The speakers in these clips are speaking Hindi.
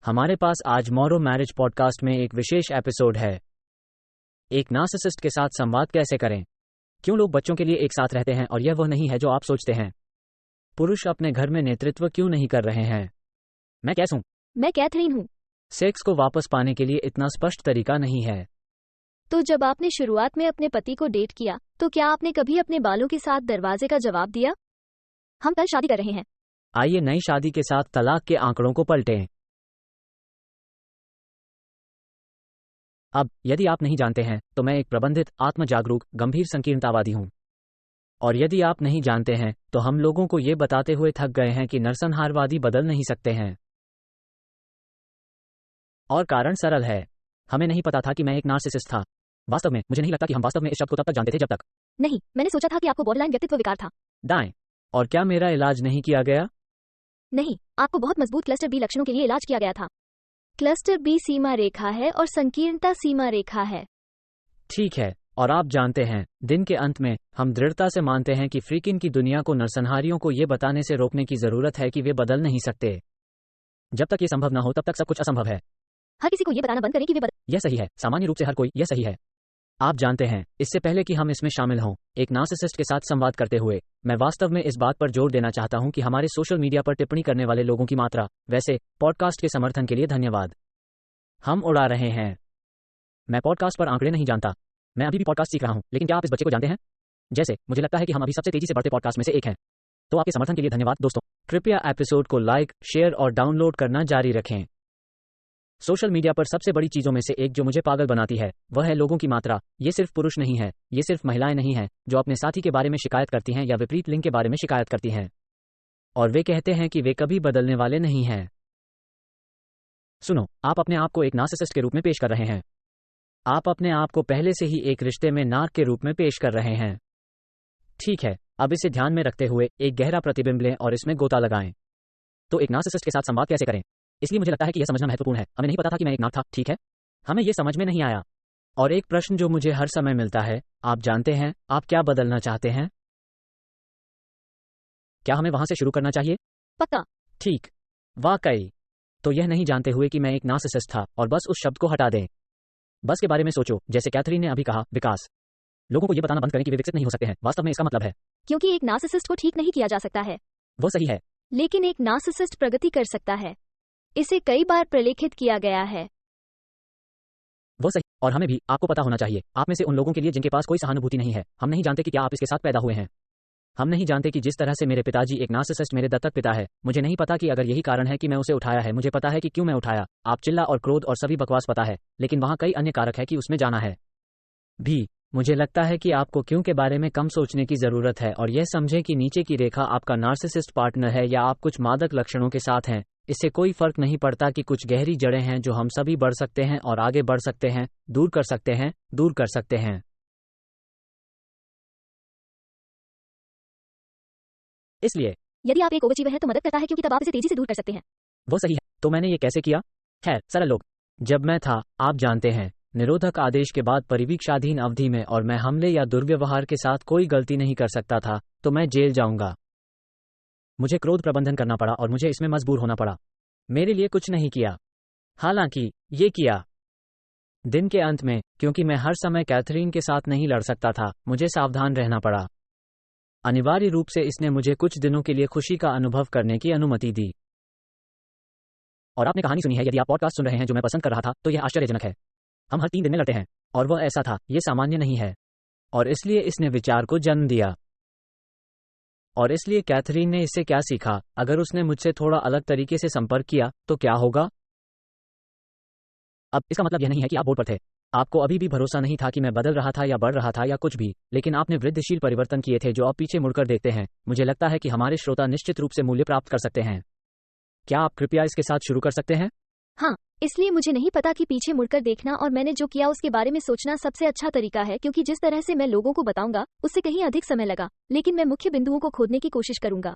हमारे पास आज मोरो मैरिज पॉडकास्ट में एक विशेष एपिसोड है। एक नार्सिसिस्ट के साथ संवाद कैसे करें। क्यों लोग बच्चों के लिए एक साथ रहते हैं और यह वह नहीं है जो आप सोचते हैं। पुरुष अपने घर में नेतृत्व क्यों नहीं कर रहे हैं। मैं कैस हूँ। मैं कैथरीन हूँ। सेक्स को वापस पाने के लिए इतना स्पष्ट तरीका नहीं है। तो जब आपने शुरुआत में अपने पति को डेट किया तो क्या आपने कभी अपने बालों के साथ दरवाजे का जवाब दिया? हम कल शादी कर रहे हैं। आइए नई शादी के साथ तलाक के आंकड़ों को पलटें। अब यदि आप नहीं जानते हैं तो मैं एक प्रबंधित, आत्म जागरूक, गंभीर संकीर्णतावादी हूं। और यदि आप नहीं जानते हैं तो हम लोगों को ये बताते हुए थक गए हैं कि नरसंहारवादी बदल नहीं सकते हैं। और कारण सरल है, हमें नहीं पता था कि मैं एक नार्सिसिस्ट था। वास्तव में मुझे नहीं लगता कि हम वास्तव में इस शब्द को तब तक जानते थे जब तक। नहीं, मैंने सोचा था कि आपको बॉर्डरलाइन व्यक्तित्व विकार था। दाएं। और क्या मेरा इलाज नहीं किया गया? नहीं, आपको बहुत मजबूत क्लस्टर बी लक्षणों के लिए इलाज किया गया था। क्लस्टर बी सीमा रेखा है और संकीर्णता सीमा रेखा है। ठीक है, और आप जानते हैं, दिन के अंत में हम दृढ़ता से मानते हैं कि फ्रीकिन की दुनिया को नरसंहारियों को ये बताने से रोकने की जरूरत है कि वे बदल नहीं सकते। जब तक ये संभव न हो तब तक सब कुछ असंभव है। हर किसी को ये बताना बंद करें कि वे बदल। यह सही है, सामान्य रूप से हर कोई, यह सही है। आप जानते हैं, इससे पहले कि हम इसमें शामिल हों, एक नार्सिसिस्ट के साथ संवाद करते हुए, मैं वास्तव में इस बात पर जोर देना चाहता हूं कि हमारे सोशल मीडिया पर टिप्पणी करने वाले लोगों की मात्रा। वैसे पॉडकास्ट के समर्थन के लिए धन्यवाद। हम उड़ा रहे हैं। मैं पॉडकास्ट पर आंकड़े नहीं जानता। मैं अभी भी पॉडकास्ट सीख रहा हूं, लेकिन क्या आप इस बच्चे को जानते हैं? जैसे मुझे लगता है कि हम अभी सबसे तेजी से बढ़ते पॉडकास्ट में से एक हैं। तो आपके समर्थन के लिए धन्यवाद दोस्तों। कृपया एपिसोड को लाइक, शेयर और डाउनलोड करना जारी रखें। सोशल मीडिया पर सबसे बड़ी चीजों में से एक जो मुझे पागल बनाती है वह है लोगों की मात्रा। ये सिर्फ पुरुष नहीं है, ये सिर्फ महिलाएं नहीं हैं जो अपने साथी के बारे में शिकायत करती हैं या विपरीत लिंग के बारे में शिकायत करती हैं। और वे कहते हैं कि वे कभी बदलने वाले नहीं हैं। सुनो, आप अपने आप को एक नार्सिसिस्ट के रूप में पेश कर रहे हैं। आप अपने आप को पहले से ही एक रिश्ते में नार्क के रूप में पेश कर रहे हैं। ठीक है, अब इसे ध्यान में रखते हुए एक गहरा प्रतिबिंब लें और इसमें गोता लगाएं। तो एक नार्सिसिस्ट के साथ संवाद कैसे करें? इसलिए मुझे लगता है कि यह समझना महत्वपूर्ण है। हमें नहीं पता था कि मैं एक नार्क था, ठीक है? हमें यह समझ में नहीं आया। और एक प्रश्न जो मुझे हर समय मिलता है, आप जानते हैं, आप क्या बदलना चाहते हैं? क्या हमें वहां से शुरू करना चाहिए? पक्का। ठीक। वाकई। तो यह नहीं जानते हुए कि मैं एक नार्सिसिस्ट था और बस उस शब्द को हटा दें। बस के बारे में सोचो, जैसे कैथरीन ने अभी कहा, विकास। लोगों को यह बताना बंद करें कि वे विकसित नहीं हो सकते हैं। वास्तव में इसका मतलब है, क्योंकि एक नार्सिसिस्ट को ठीक नहीं किया जा सकता है। वो सही है, लेकिन एक नार्सिसिस्ट प्रगति कर सकता है। इसे कई बार प्रलेखित किया गया है। वो सही। और हमें भी, आपको पता होना चाहिए, आप में से उन लोगों के लिए जिनके पास कोई सहानुभूति नहीं है, हम नहीं जानते कि क्या आप इसके साथ पैदा हुए हैं। हम नहीं जानते कि जिस तरह से मेरे पिताजी एक नार्सिसिस्ट मेरे दत्तक पिता है, मुझे नहीं पता कि अगर यही कारण है कि मैं उसे उठाया है। मुझे पता है कि क्यों मैं उठाया। आप चिल्ला और क्रोध और सभी बकवास पता है, लेकिन वहाँ कई अन्य कारक है कि उसमें जाना है भी। मुझे लगता है कि आपको क्यों के बारे में कम सोचने की जरूरत है और यह समझें कि नीचे की रेखा आपका नार्सिसिस्ट पार्टनर है या आप कुछ मादक लक्षणों के साथ हैं। इससे कोई फर्क नहीं पड़ता कि कुछ गहरी जड़ें हैं जो हम सभी बढ़ सकते हैं और आगे बढ़ सकते हैं, दूर कर सकते हैं, दूर कर सकते हैं। इसलिए यदि आप एक ओवरअचीवर हैं तो मदद करता है, क्योंकि तब आप इसे तेजी से दूर कर सकते हैं। वो सही है। तो मैंने ये कैसे किया? खैर, सरल लोग। जब मैं था, आप जानते हैं, निरोधक आदेश के बाद परिवीक्षाधीन अवधि में और मैं हमले या दुर्व्यवहार के साथ कोई गलती नहीं कर सकता था, तो मैं जेल जाऊंगा। मुझे क्रोध प्रबंधन करना पड़ा और मुझे इसमें मजबूर होना पड़ा। मेरे लिए कुछ नहीं किया, हालांकि ये किया। दिन के अंत में, क्योंकि मैं हर समय कैथरीन के साथ नहीं लड़ सकता था, मुझे सावधान रहना पड़ा। अनिवार्य रूप से इसने मुझे कुछ दिनों के लिए खुशी का अनुभव करने की अनुमति दी। और आपने कहानी सुनी है, यदि आप पॉडकास्ट सुन रहे हैं जो मैं पसंद कर रहा था, तो यह आश्चर्यजनक है। हम हर 3 दिन में लड़ते हैं, और वह ऐसा था, यह सामान्य नहीं है। और इसलिए इसने विचार को जन्म दिया। और इसलिए कैथरीन ने इससे क्या सीखा? अगर उसने मुझसे थोड़ा अलग तरीके से संपर्क किया तो क्या होगा? अब इसका मतलब यह नहीं है कि आप बोर्ड पर थे। आपको अभी भी भरोसा नहीं था कि मैं बदल रहा था या बढ़ रहा था या कुछ भी, लेकिन आपने वृद्धिशील परिवर्तन किए थे जो अब पीछे मुड़कर देखते हैं। मुझे लगता है कि हमारे श्रोता निश्चित रूप से मूल्य प्राप्त कर सकते हैं। क्या आप कृपया इसके साथ शुरू कर सकते हैं? हाँ, इसलिए मुझे नहीं पता कि पीछे मुड़कर देखना और मैंने जो किया उसके बारे में सोचना सबसे अच्छा तरीका है, क्योंकि जिस तरह से मैं लोगों को बताऊंगा उससे कहीं अधिक समय लगा, लेकिन मैं मुख्य बिंदुओं को खोदने की कोशिश करूंगा।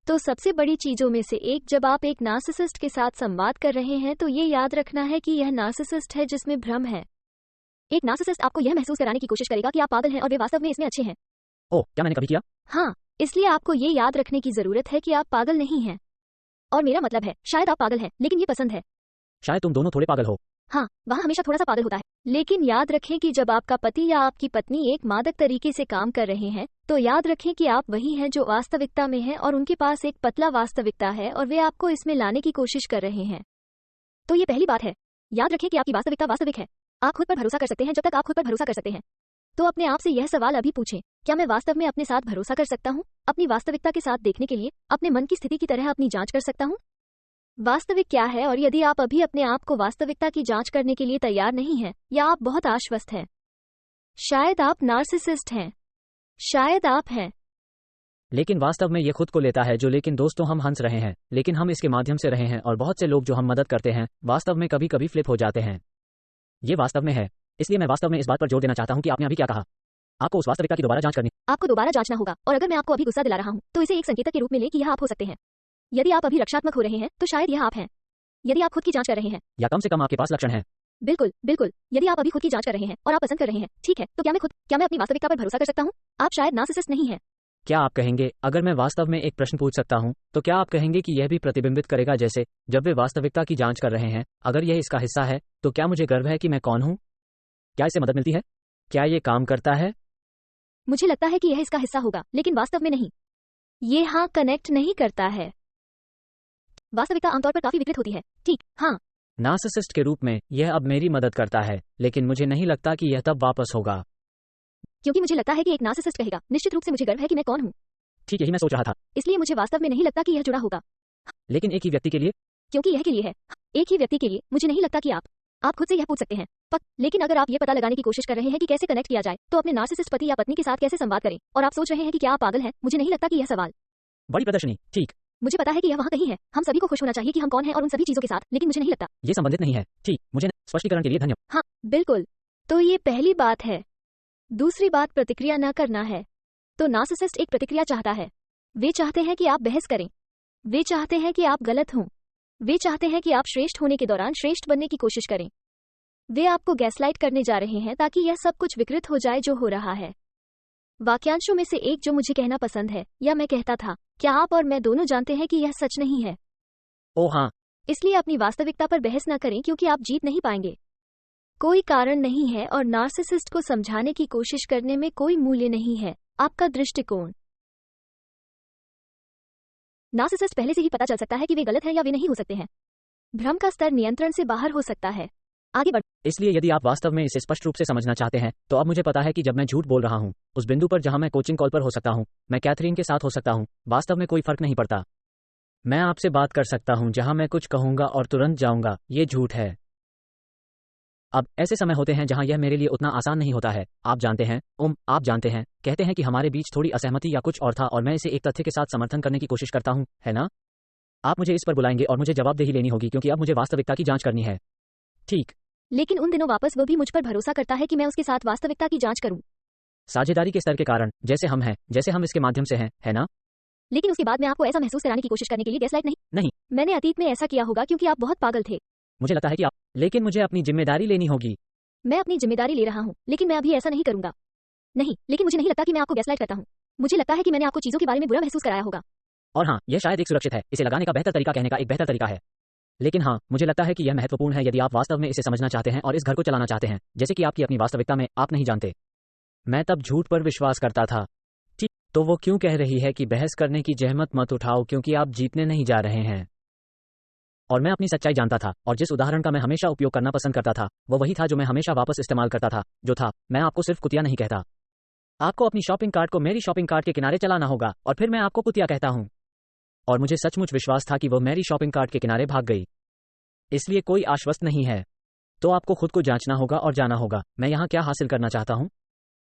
तो सबसे बड़ी चीजों में से एक, जब आप एक नार्सिसिस्ट के साथ संवाद कर रहे हैं तो ये याद रखना है कि यह नार्सिसिस्ट है जिसमें भ्रम है। एक नार्सिसिस्ट आपको यह महसूस कराने की कोशिश करेगा कि आप पागल हैं और वे वास्तव में इसमें अच्छे हैं। ओह, क्या मैंने कभी किया? हाँ, इसलिए आपको ये याद रखने की जरूरत है कि आप पागल नहीं हैं। और मेरा मतलब है, शायद आप पागल हैं, लेकिन ये पसंद है। शायद तुम दोनों थोड़े पागल हो। हाँ, वहाँ हमेशा थोड़ा सा पागल होता है। लेकिन याद रखें कि जब आपका पति या आपकी पत्नी एक मादक तरीके से काम कर रहे हैं, तो याद रखें कि आप वही हैं जो वास्तविकता में हैं और उनके पास एक पतला वास्तविकता है और वे आपको इसमें लाने की कोशिश कर रहे हैं। तो ये पहली बात है। याद रखें कि आपकी वास्तविकता वास्तविक है। आप खुद पर भरोसा कर सकते हैं जब तक आप खुद पर भरोसा कर सकते हैं। तो अपने आप से यह सवाल अभी पूछें, क्या मैं वास्तव में अपने साथ भरोसा कर सकता हूँ? अपनी वास्तविकता के साथ देखने के लिए अपने मन की स्थिति की तरह अपनी जांच कर सकता हूँ? वास्तविक क्या है? और यदि आप अभी अपने आप को वास्तविकता की जांच करने के लिए तैयार नहीं हैं, या आप बहुत आश्वस्त हैं, शायद आप नार्सिसिस्ट हैं, शायद आप हैं। लेकिन वास्तव में ये खुद को लेता है जो, लेकिन दोस्तों हम हंस रहे हैं, लेकिन हम इसके माध्यम से रहे हैं और बहुत से लोग जो हम मदद करते हैं वास्तव में कभी कभी फ्लिप हो जाते हैं। ये वास्तव में है। इसलिए मैं वास्तव में इस बात पर जोर देना चाहता हूं कि आपने अभी क्या कहा। आपको उस वास्तविकता की दोबारा जांच करनी। आपको दोबारा जांचना होगा। और अगर मैं आपको अभी गुस्सा दिला रहा हूं, तो इसे एक संकेतक के रूप में लें कि यह आप हो सकते हैं। यदि आप अभी रक्षात्मक हो रहे हैं, तो शायद यह आप हैं। यदि आप खुद की जांच कर रहे हैं, या कम से कम आपके पास लक्षण है। बिल्कुल बिल्कुल। यदि आप अभी खुद की जांच कर रहे हैं और आप पसंद कर रहे हैं, ठीक है, तो क्या मैं अपनी वास्तविकता पर भरोसा कर सकता हूं? आप शायद नार्सिसिस्ट नहीं हैं। क्या आप कहेंगे, अगर मैं वास्तव में एक प्रश्न पूछ सकता हूं, तो क्या आप कहेंगे कि यह भी प्रतिबिंबित करेगा जैसे जब वे वास्तविकता की जांच कर रहे हैं, अगर यह इसका हिस्सा है, तो क्या मुझे गर्व है कि मैं कौन हूं? क्या इससे मदद मिलती है? क्या ये काम करता है? मुझे लगता है कि यह इसका हिस्सा होगा, लेकिन वास्तव में नहीं। ये हाँ कनेक्ट नहीं करता है। वास्तविकता आमतौर पर काफी विकृत होती है, ठीक? हाँ। नार्सिसिस्ट के रूप में यह अब मेरी मदद करता है, लेकिन मुझे नहीं लगता कि यह तब वापस होगा। क्योंकि मुझे लगता है कि एक नार्सिसिस्ट कहेगा, निश्चित रूप से मुझे गर्व है कि मैं कौन हूँ। ठीक, यही मैं सोच रहा था। इसलिए मुझे वास्तव में नहीं लगता कि यह जुड़ा होगा। लेकिन एक ही व्यक्ति के लिए? क्योंकि यह के लिए है। एक ही व्यक्ति के लिए मुझे नहीं लगता कि आप खुद से यह पूछ सकते हैं। लेकिन अगर आप ये पता लगाने की कोशिश कर रहे हैं कि कैसे कनेक्ट किया जाए, तो अपने नार्सिसिस्ट पति या पत्नी के साथ कैसे संवाद करें, और आप सोच रहे हैं कि क्या आप पागल हैं, मुझे नहीं लगता कि यह सवाल। बड़ी प्रदर्शनी, ठीक। मुझे पता है कि यह वहाँ कहीं है। हम सभी को खुश होना चाहिए कि हम कौन हैं और उन सभी चीजों के साथ, लेकिन मुझे नहीं लगता ये संबंधित नहीं है। ठीक, मुझे स्पष्टीकरण के लिए धन्यवाद। हाँ बिल्कुल। तो ये पहली बात है। दूसरी बात प्रतिक्रिया न करना है। तो नार्सिसिस्ट एक प्रतिक्रिया चाहता है। वे चाहते हैं कि आप बहस करें। वे चाहते हैं कि आप गलत हों। वे चाहते हैं कि आप श्रेष्ठ होने के दौरान श्रेष्ठ बनने की कोशिश करें। वे आपको गैसलाइट करने जा रहे हैं ताकि यह सब कुछ विकृत हो जाए जो हो रहा है। वाक्यांशों में से एक जो मुझे कहना पसंद है, या मैं कहता था, क्या आप और मैं दोनों जानते हैं कि यह सच नहीं है? ओह हाँ। इसलिए अपनी वास्तविकता पर बहस न करें क्योंकि आप जीत नहीं पाएंगे। कोई कारण नहीं है और नार्सिसिस्ट को समझाने की कोशिश करने में कोई मूल्य नहीं है। आपका दृष्टिकोण। नार्सिसिस्ट पहले से ही पता चल सकता है कि वे गलत हैं या वे नहीं हो सकते हैं। भ्रम का स्तर नियंत्रण से बाहर हो सकता है। आगे बढ़। इसलिए यदि आप वास्तव में इसे स्पष्ट रूप से समझना चाहते हैं, तो अब मुझे पता है कि जब मैं झूठ बोल रहा हूं, उस बिंदु पर जहां मैं कोचिंग कॉल पर हो सकता हूं, मैं कैथरीन के साथ हो सकता हूं, वास्तव में कोई फर्क नहीं पड़ता। मैं आपसे बात कर सकता हूं जहां मैं कुछ कहूंगा और तुरंत जाऊंगा, ये झूठ है। अब ऐसे समय होते हैं जहां यह मेरे लिए उतना आसान नहीं होता है। आप जानते हैं, आप जानते हैं, कहते हैं कि हमारे बीच थोड़ी असहमति या कुछ और था और मैं इसे एक तथ्य के साथ समर्थन करने की कोशिश करता हूं, है ना? आप मुझे इस पर बुलाएंगे और मुझे जवाबदेही लेनी होगी क्योंकि अब मुझे वास्तविकता की जांच करनी है। ठीक। लेकिन उन दिनों वापस वो भी मुझ पर भरोसा करता है कि मैं उसके साथ वास्तविकता की जांच करूं। साझेदारी के स्तर के कारण, जैसे हम हैं, जैसे हम इसके माध्यम से हैं, है ना? लेकिन उसके बाद मैं आपको ऐसा महसूस कराने की कोशिश करने के लिए गैसलाइट नहीं। मैंने अतीत में ऐसा किया होगा क्योंकि आप बहुत पागल थे। मुझे लगता है कि आप, लेकिन मुझे अपनी जिम्मेदारी लेनी होगी। मैं अपनी जिम्मेदारी ले रहा हूं, लेकिन मैं अभी ऐसा नहीं करूंगा। नहीं, लेकिन मुझे नहीं लगता कि मैं आपको गैसलाइट करता हूं। मुझे लगता है कि मैंने आपको चीजों के बारे में बुरा महसूस कराया होगा। और हाँ, यह शायद एक सुरक्षित है, इसे लगाने का बेहतर तरीका कहने का एक बेहतर तरीका है। लेकिन हाँ, मुझे लगता है कि यह महत्वपूर्ण है यदि आप वास्तव में इसे समझना चाहते हैं और इस घर को चलाना चाहते हैं, जैसे कि आपकी अपनी वास्तविकता में आप नहीं जानते। मैं तब झूठ पर विश्वास करता था। ठीक, तो वो क्यों कह रही है कि बहस करने की जहमत मत उठाओ क्योंकि आप जीतने नहीं जा रहे हैं। और मैं अपनी सच्चाई जानता था और जिस उदाहरण का मैं हमेशा उपयोग करना पसंद करता था, वो वही था जो मैं हमेशा वापस इस्तेमाल करता था, जो था, मैं आपको सिर्फ कुतिया नहीं कहता। आपको अपनी शॉपिंग कार्ट को मेरी शॉपिंग कार्ट के किनारे चलाना होगा और फिर मैं आपको कुतिया कहता हूं। और मुझे सचमुच विश्वास था कि वो मेरी शॉपिंग कार्ट के किनारे भाग गई। इसलिए कोई आश्वस्त नहीं है। तो आपको खुद को जांचना होगा और जाना होगा, मैं यहाँ क्या हासिल करना चाहता हूँ।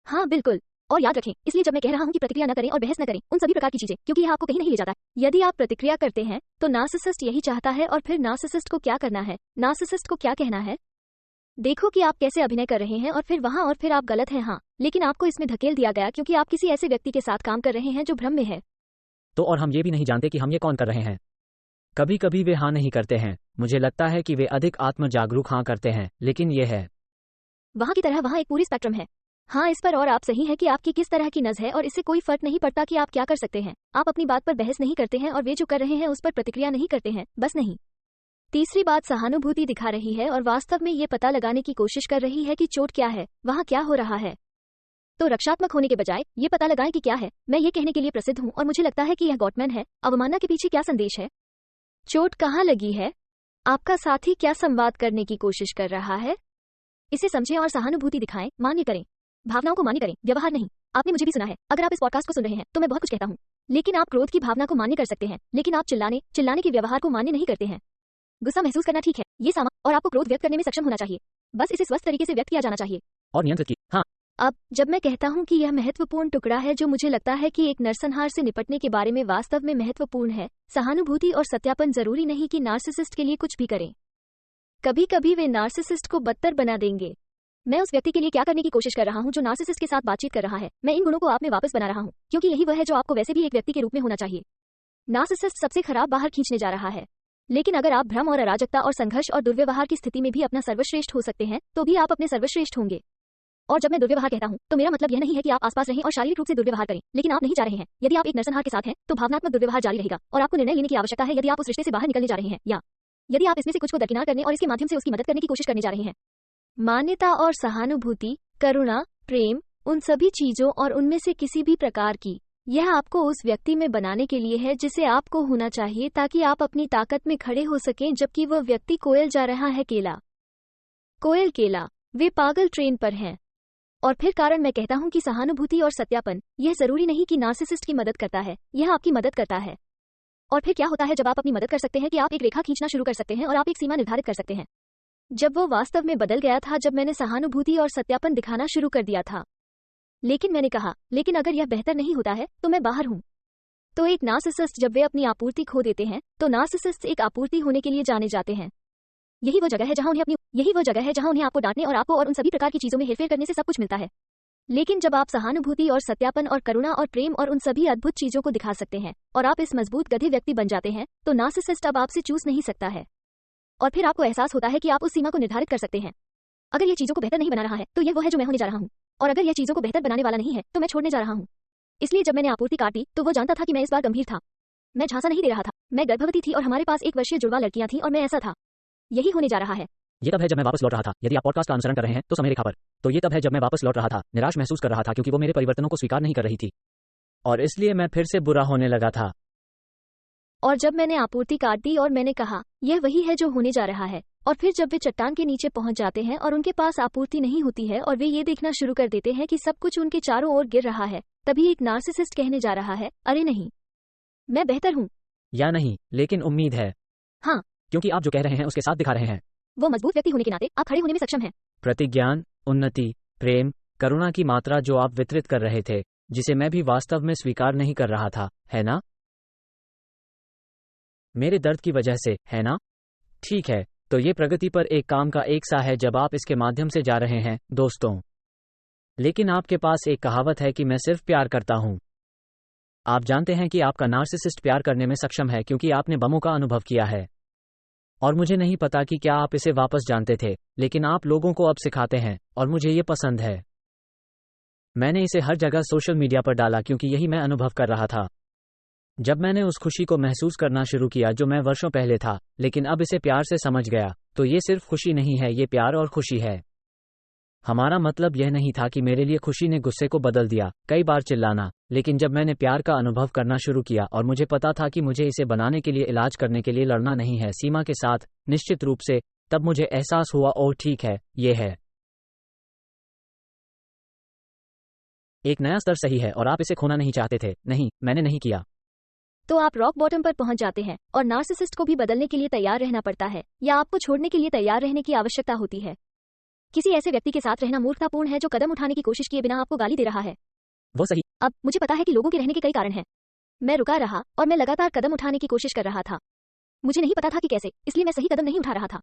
हाँ बिल्कुल। और याद रखें, इसलिए जब मैं कह रहा हूं कि प्रतिक्रिया न करें और बहस न करें, उन सभी प्रकार की चीजें, क्योंकि यह आपको कहीं नहीं ले जाता। यदि आप प्रतिक्रिया करते हैं, तो नार्सिसिस्ट यही चाहता है और फिर नार्सिसिस्ट को क्या करना है, नार्सिसिस्ट को क्या कहना है। देखो कि आप कैसे अभिनय कर रहे हैं और फिर वहां और फिर आप गलत हैं। हाँ, लेकिन आपको इसमें धकेल दिया गया क्योंकि आप किसी ऐसे व्यक्ति के साथ काम कर रहे हैं जो भ्रम में है। तो और हम ये भी नहीं जानते कि हम ये कौन कर रहे हैं। कभी कभी वे हाँ नहीं करते हैं। मुझे लगता है कि वे अधिक आत्म जागरूक हाँ करते हैं, लेकिन ये है वहां की तरह वहां एक पूरी स्पेक्ट्रम है। हाँ, इस पर और आप सही है कि आपकी किस तरह की नज़र है और इससे कोई फर्क नहीं पड़ता कि आप क्या कर सकते हैं। आप अपनी बात पर बहस नहीं करते हैं और वे जो कर रहे हैं उस पर प्रतिक्रिया नहीं करते हैं, बस नहीं। तीसरी बात सहानुभूति दिखा रही है और वास्तव में ये पता लगाने की कोशिश कर रही है कि चोट क्या है, वहाँ क्या हो रहा है। तो रक्षात्मक होने के बजाय ये पता लगाएं कि क्या है। मैं ये कहने के लिए प्रसिद्ध हूँ और मुझे लगता है कि यह गॉटमैन है। अवमानना के पीछे क्या संदेश है? चोट कहाँ लगी है? आपका साथी क्या संवाद करने की कोशिश कर रहा है? इसे समझें और सहानुभूति दिखाएं, मान्य करें। भावनाओं को मान्य करें, व्यवहार नहीं। आपने मुझे भी सुना है। अगर आप इस पॉडकास्ट को सुन रहे हैं तो मैं बहुत कुछ कहता हूँ, लेकिन आप क्रोध की भावना को मान्य कर सकते हैं, लेकिन आप चिल्लाने के व्यवहार को मान्य नहीं करते हैं। गुस्सा महसूस करना ठीक है, ये और आपको क्रोध व्यक्त करने में सक्षम होना चाहिए। बस इसे स्वस्थ तरीके से व्यक्त किया जाना चाहिए और नियंत्रित की। हाँ, अब जब मैं कहता हूं कि यह महत्वपूर्ण टुकड़ा है जो मुझे लगता है कि एक नरसंहार से निपटने के बारे में वास्तव में महत्वपूर्ण है, सहानुभूति और सत्यापन जरूरी नहीं कि नार्सिसिस्ट के लिए कुछ भी करें। कभी कभी वे नार्सिसिस्ट को बदतर बना देंगे। मैं उस व्यक्ति के लिए क्या करने की कोशिश कर रहा हूं जो नार्सिसिस्ट के साथ बातचीत कर रहा है। मैं इन गुणों को आप में वापस बना रहा हूं, क्योंकि यही वह है जो आपको वैसे भी एक व्यक्ति के रूप में होना चाहिए। नार्सिसिस्ट सबसे खराब बाहर खींचने जा रहा है, लेकिन अगर आप भ्रम और अराजकता और संघर्ष और दुर्व्यवहार की स्थिति में भी अपना सर्वश्रेष्ठ हो सकते हैं, तो भी आप अपने सर्वश्रेष्ठ होंगे। और जब मैं दुर्व्यवहार कहता हूं, तो मेरा मतलब यह नहीं है कि आप आसपास रहें और शारीरिक रूप से दुर्व्यवहार करें, लेकिन आप नहीं जा रहे हैं। यदि आप एक नरसंहार के साथ हैं, तो भावनात्मक दुर्व्यवहार जारी रहेगा और आपको निर्णय लेने की आवश्यकता है यदि आप उस रिश्ते से बाहर निकलने जा रहे हैं या यदि आप इसमें से कुछ को दरकिनार करने और इसके माध्यम से उसकी मदद करने की कोशिश करने जा रहे हैं। मान्यता और सहानुभूति, करुणा, प्रेम, उन सभी चीजों और उनमें से किसी भी प्रकार की, यह आपको उस व्यक्ति में बनाने के लिए है जिसे आपको होना चाहिए ताकि आप अपनी ताकत में खड़े हो सकें जबकि वह व्यक्ति कोयल जा रहा है केला। वे पागल ट्रेन पर हैं। और फिर कारण मैं कहता हूं कि सहानुभूति और सत्यापन, यह जरूरी नहीं कि नार्सिसिस्ट की मदद करता है, यह आपकी मदद करता है। और फिर क्या होता है जब आप अपनी मदद कर सकते हैं कि आप एक रेखा खींचना शुरू कर सकते हैं और आप एक सीमा निर्धारित कर सकते हैं। जब वो वास्तव में बदल गया था जब मैंने सहानुभूति और सत्यापन दिखाना शुरू कर दिया था। लेकिन मैंने कहा, लेकिन अगर यह बेहतर नहीं होता है तो मैं बाहर हूं। तो एक नार्सिसिस्ट जब वे अपनी आपूर्ति खो देते हैं, तो नार्सिसिस्ट एक आपूर्ति होने के लिए जाने जाते हैं। यही वो जगह है जहां उन्हें आपको डांटने और आपको और उन सभी प्रकार की चीजों में हेरफेर करने से सब कुछ मिलता है। लेकिन जब आप सहानुभूति और सत्यापन और करुणा और प्रेम और उन सभी अद्भुत चीजों को दिखा सकते हैं और आप इस मजबूत गधे व्यक्ति बन जाते हैं, तो नार्सिसिस्ट अब आपसे चूस नहीं सकता है। और फिर आपको एहसास होता है कि आप उस सीमा को निर्धारित कर सकते हैं। अगर यह चीजों को बेहतर नहीं बना रहा है तो यह वो है जो मैं होने जा रहा हूं, और अगर यह चीजों को बेहतर बनाने वाला नहीं है तो मैं छोड़ने जा रहा हूं। इसलिए जब मैंने आपूर्ति काट दी तो वो जानता था कि मैं इस बार गंभीर था। मैं झांसा नहीं दे रहा था। मैं गर्भवती थी और हमारे पास 1 वर्षीय जुड़वा लड़कियां थीं और मैं ऐसा था। यही होने जा रहा है। ये तब है जब मैं वापस लौट रहा था। यदि आप पॉडकास्ट का अनुसरण कर रहे हैं तो समय रेखा पर, तो ये तब है जब मैं वापस लौट रहा था, निराश महसूस कर रहा था क्योंकि वो मेरे परिवर्तनों को स्वीकार नहीं कर रही थी और इसलिए मैं फिर से बुरा होने लगा था। और जब मैंने आपूर्ति काट दी और मैंने कहा, यह वही है जो होने जा रहा है। और फिर जब वे चट्टान के नीचे पहुंच जाते हैं और उनके पास आपूर्ति नहीं होती है और वे ये देखना शुरू कर देते हैं कि सब कुछ उनके चारों ओर गिर रहा है, तभी एक नार्सिसिस्ट कहने जा रहा है, अरे नहीं, मैं बेहतर हूं। या नहीं, लेकिन उम्मीद है। हाँ, क्योंकि आप जो कह रहे हैं उसके साथ दिखा रहे हैं। वो मजबूत व्यक्ति होने के नाते आप खड़े होने में सक्षम हैं। प्रतिज्ञान, उन्नति, प्रेम, करुणा की मात्रा जो आप वितरित कर रहे थे, जिसे मैं भी वास्तव में स्वीकार नहीं कर रहा था, है ना? मेरे दर्द की वजह से, है ना? ठीक है, तो ये प्रगति पर एक काम का एक सा है जब आप इसके माध्यम से जा रहे हैं, दोस्तों। लेकिन आपके पास एक कहावत है कि मैं सिर्फ प्यार करता हूं। आप जानते हैं कि आपका नार्सिसिस्ट प्यार करने में सक्षम है क्योंकि आपने बमों का अनुभव किया है। और मुझे नहीं पता कि क्या आप इसे वापस जानते थे, लेकिन आप लोगों को अब सिखाते हैं और मुझे ये पसंद है। मैंने इसे हर जगह सोशल मीडिया पर डाला क्योंकि यही मैं अनुभव कर रहा था। जब मैंने उस खुशी को महसूस करना शुरू किया जो मैं वर्षों पहले था, लेकिन अब इसे प्यार से समझ गया, तो ये सिर्फ खुशी नहीं है, ये प्यार और खुशी है। हमारा मतलब यह नहीं था कि मेरे लिए खुशी ने गुस्से को बदल दिया, कई बार चिल्लाना, लेकिन जब मैंने प्यार का अनुभव करना शुरू किया और मुझे पता था कि मुझे इसे बनाने के लिए इलाज करने के लिए लड़ना नहीं है, सीमा के साथ, निश्चित रूप से, तब मुझे एहसास हुआ, ओह ठीक है, ये है एक नया स्तर, सही है, और आप इसे खोना नहीं चाहते थे। नहीं, मैंने नहीं किया। तो आप रॉक बॉटम पर पहुंच जाते हैं और नार्सिसिस्ट को भी बदलने के लिए तैयार रहना पड़ता है या आपको छोड़ने के लिए तैयार रहने की आवश्यकता होती है। किसी ऐसे व्यक्ति के साथ रहना मूर्खतापूर्ण है जो कदम उठाने की कोशिश किए बिना आपको गाली दे रहा है। वो सही। अब मुझे पता है कि लोगों के रहने के कई कारण हैं। मैं रुका रहा और मैं लगातार कदम उठाने की कोशिश कर रहा था। मुझे नहीं पता था कि कैसे, इसलिए मैं सही कदम नहीं उठा रहा था।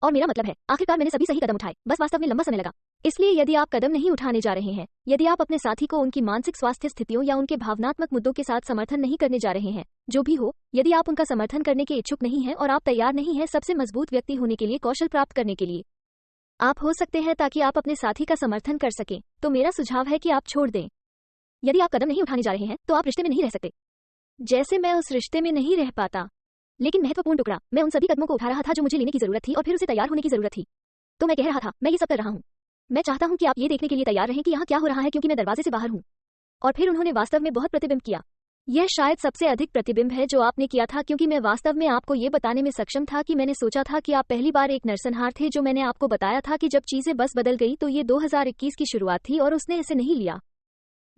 और मेरा मतलब है, आखिरकार मैंने सभी सही कदम उठाए, बस वास्तव में लंबा समय लगा। इसलिए यदि आप कदम नहीं उठाने जा रहे हैं, यदि आप अपने साथी को उनकी मानसिक स्वास्थ्य स्थितियों या उनके भावनात्मक मुद्दों के साथ समर्थन नहीं करने जा रहे हैं, जो भी हो, यदि आप उनका समर्थन करने के इच्छुक नहीं हैं और आप तैयार नहीं हैं सबसे मजबूत व्यक्ति होने के लिए कौशल प्राप्त करने के लिए, आप हो सकते हैं ताकि आप अपने साथी का समर्थन कर सकें, तो मेरा सुझाव है कि आप छोड़ दें। यदि आप कदम नहीं उठाने जा रहे हैं तो आप रिश्ते में नहीं रह सकते। जैसे मैं उस रिश्ते में नहीं रह पाता, लेकिन महत्वपूर्ण टुकड़ा, मैं उन सभी कदमों को उठा रहा था जो मुझे लेने की जरूरत थी और फिर उसे तैयार होने की जरूरत थी। तो मैं कह रहा था, मैं ये सब कर रहा हूँ। मैं चाहता हूँ कि आप ये देखने के लिए तैयार रहें कि यहाँ क्या हो रहा है, क्योंकि मैं दरवाजे से बाहर हूँ। और फिर उन्होंने वास्तव में बहुत प्रतिबिंब किया। यह शायद सबसे अधिक प्रतिबिंब है जो आपने किया था, क्योंकि मैं वास्तव में आपको ये बताने में सक्षम था कि मैंने सोचा था कि आप पहली बार एक नरसंहार थे। जो मैंने आपको बताया था कि जब चीजें बस बदल गई तो ये 2021 की शुरुआत थी और उसने इसे नहीं लिया।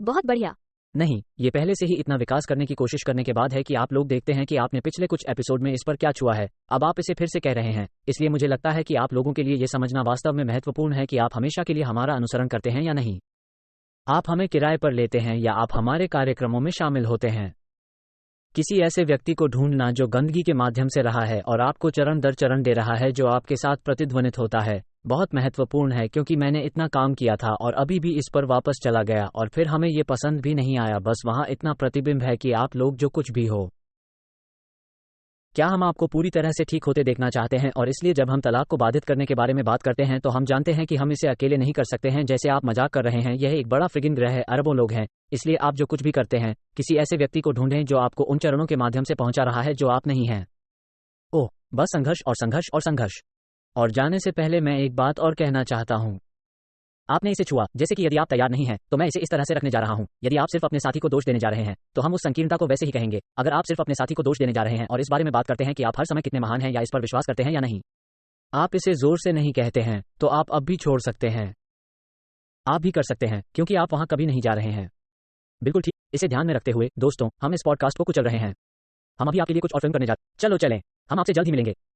बहुत बढ़िया। नहीं, ये पहले से ही इतना विकास करने की कोशिश करने के बाद है कि आप लोग देखते हैं कि आपने पिछले कुछ एपिसोड में इस पर क्या छुआ है, अब आप इसे फिर से कह रहे हैं। इसलिए मुझे लगता है कि आप लोगों के लिए ये समझना वास्तव में महत्वपूर्ण है कि आप हमेशा के लिए हमारा अनुसरण करते हैं या नहीं। आप हमें किराए पर लेते हैं या आप हमारे कार्यक्रमों में शामिल होते हैं। किसी ऐसे व्यक्ति को ढूंढना जो गंदगी के माध्यम से रहा है और आपको चरण दर चरण दे रहा है, जो आपके साथ प्रतिध्वनित होता है, बहुत महत्वपूर्ण है, क्योंकि मैंने इतना काम किया था और अभी भी इस पर वापस चला गया और फिर हमें ये पसंद भी नहीं आया। बस वहाँ इतना प्रतिबिंब है कि आप लोग जो कुछ भी हो, क्या हम आपको पूरी तरह से ठीक होते देखना चाहते हैं? और इसलिए जब हम तलाक को बाधित करने के बारे में बात करते हैं तो हम जानते हैं कि हम इसे अकेले नहीं कर सकते हैं। जैसे आप मजाक कर रहे हैं, यह एक बड़ा फ्रिगिंग ग्रह है, अरबों लोग हैं। इसलिए आप जो कुछ भी करते हैं, किसी ऐसे व्यक्ति को ढूंढें जो आपको उन चरणों के माध्यम से पहुंचा रहा है जो आप नहीं हैं। ओह, बस संघर्ष और संघर्ष और संघर्ष। और जाने से पहले मैं एक बात और कहना चाहता हूं। आपने इसे छुआ, जैसे कि यदि आप तैयार नहीं हैं तो मैं इसे इस तरह से रखने जा रहा हूं। यदि आप सिर्फ अपने साथी को दोष देने जा रहे हैं तो हम उस संकीर्णता को वैसे ही कहेंगे। अगर आप सिर्फ अपने साथी को दोष देने जा रहे हैं और इस बारे में बात करते हैं कि आप हर समय कितने महान हैं या इस पर विश्वास करते हैं या नहीं, आप इसे जोर से नहीं कहते हैं, तो आप अब भी छोड़ सकते हैं। आप भी कर सकते हैं, क्योंकि आप वहां कभी नहीं जा रहे हैं। बिल्कुल ठीक। इसे ध्यान में रखते हुए दोस्तों, हम इस पॉडकास्ट को कुचल रहे हैं। हम अभी आपके लिए कुछ और फिल्म करने जा। चलो चलें, हम आपसे जल्द ही मिलेंगे।